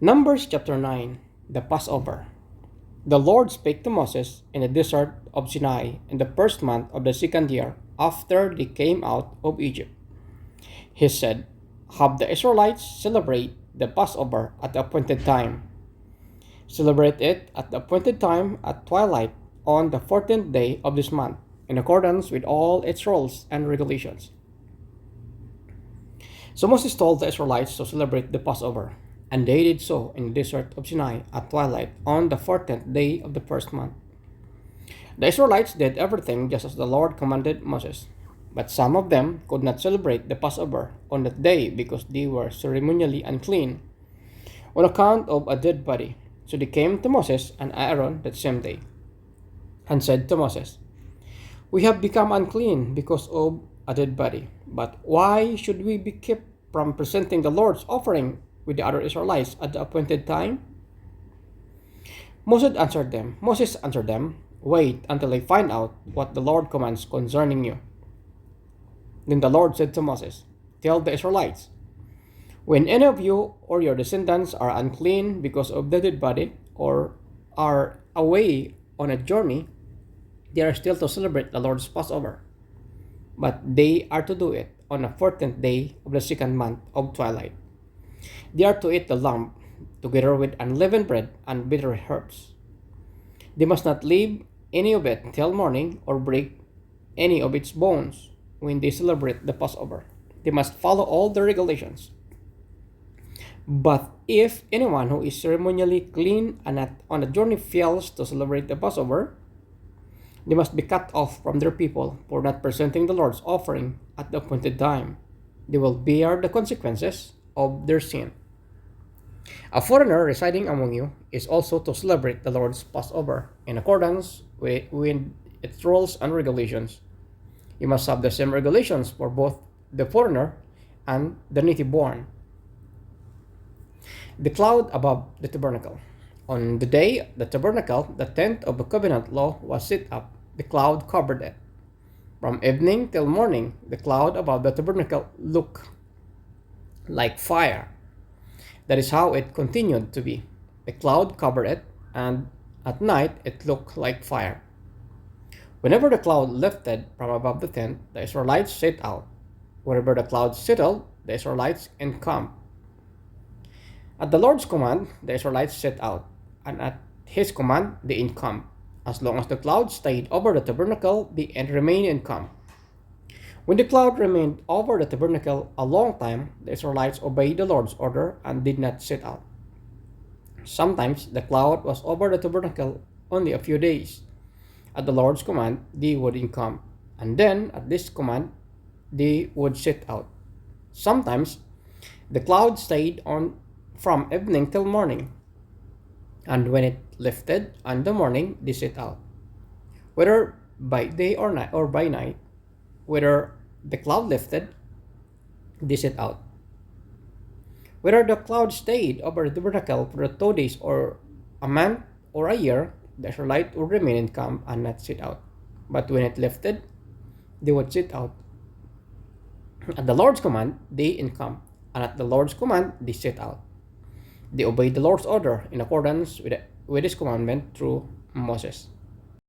Numbers chapter 9, the Passover. The Lord spake to Moses in the desert of Sinai in the first month of the second year after they came out of Egypt. He said, have the Israelites celebrate the Passover at the appointed time. Celebrate it at the appointed time at twilight on the 14th day of this month, in accordance with all its rules and regulations. So Moses told the Israelites to celebrate the Passover, and they did so in the desert of Sinai at twilight on the 14th day of the first month. The Israelites did everything just as the Lord commanded Moses, but some of them could not celebrate the Passover on that day because they were ceremonially unclean on account of a dead body. So they came to Moses and Aaron that same day and said to Moses, we have become unclean because of a dead body, but why should we be kept from presenting the Lord's offering with the other Israelites at the appointed time? Moses answered them, wait until I find out what the Lord commands concerning you. Then the Lord said to Moses, tell the Israelites, when any of you or your descendants are unclean because of the dead body or are away on a journey, they are still to celebrate the Lord's Passover. But they are to do it on the 14th day of the second month of twilight. They are to eat the lamb together with unleavened bread and bitter herbs. They must not leave any of it till morning or break any of its bones when they celebrate the Passover. They must follow all the regulations. But if anyone who is ceremonially clean and on a journey fails to celebrate the Passover, they must be cut off from their people for not presenting the Lord's offering at the appointed time. They will bear the consequences of their sin. A foreigner residing among you is also to celebrate the Lord's Passover in accordance with its rules and regulations. You must have the same regulations for both the foreigner and the native born. The cloud above the tabernacle. On the day the tabernacle, the tent of the covenant law, was set up, the cloud covered it. From evening till morning, the cloud above the tabernacle looked like fire. That is how it continued to be. The cloud covered it, and at night it looked like fire. Whenever the cloud lifted from above the tent, the Israelites set out. Wherever the cloud settled, the Israelites encamped. At the Lord's command, the Israelites set out, and at his command, they encamped. As long as the cloud stayed over the tabernacle, they remained encamped. When the cloud remained over the tabernacle a long time, the Israelites obeyed the Lord's order and did not set out. Sometimes the cloud was over the tabernacle only a few days. At the Lord's command, they would encamp, and then at this command, they would set out. Sometimes the cloud stayed on from evening till morning, and when it lifted in the morning, they set out. Whether by day or by night, whether the cloud lifted, they set out. Whether the cloud stayed over the tabernacle for 2 days or a month or a year, the Israelites would remain in camp and not set out. But when it lifted, they would set out. At the Lord's command, they encamped, and at the Lord's command, they set out. They obeyed the Lord's order in accordance with his commandment through Moses.